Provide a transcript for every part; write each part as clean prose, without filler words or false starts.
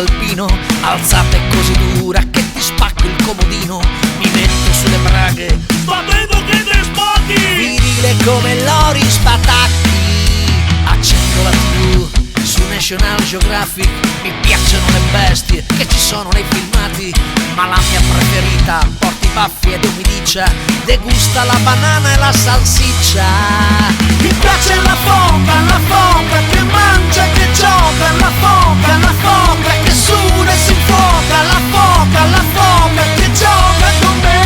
alpino, alzata è così dura che ti spacco il comodino. Mi metto sulle braghe, sapendo che te spacchi, virile come l'ori spatacchi. Accendo la TV su National Geographic, mi piacciono le bestie che ci sono nei filmati, ma la mia preferita porta i baffi ed umidiccia, degusta la banana e la salsiccia. mi piace la foca che mangia e che gioca, la foca che suda e si infuoca, la foca che gioca con me.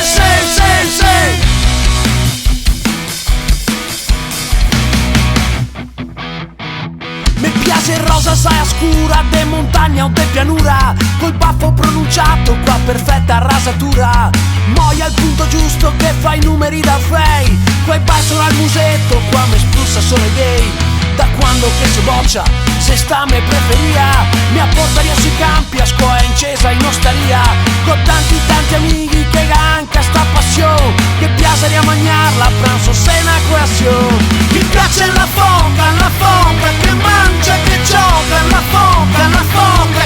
Sì. Mi piace il rosa saia scura, de montagna o de pianura, col baffo pronunciato, qua perfetta rasatura. Moia al punto giusto che fa i numeri da fei, quei bar sono al musetto, qua mi espulsa solo i gay. Da quando che si boccia, se sta me preferia, mi apportaria sui campi a scuola incesa in osteria, con tanti amici che anche sta passione, che piaceria mangiarla a pranzo cena coazione. Mi piace la foca che mangia e che gioca, la foca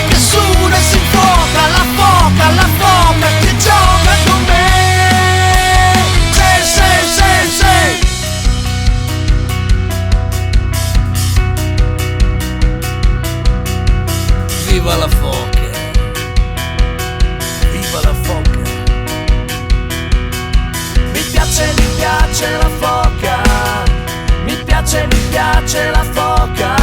che suda e si infuoca, la foca che gioca con me. Sì. Viva la foca, viva la foca. Mi piace la foca, mi piace la foca.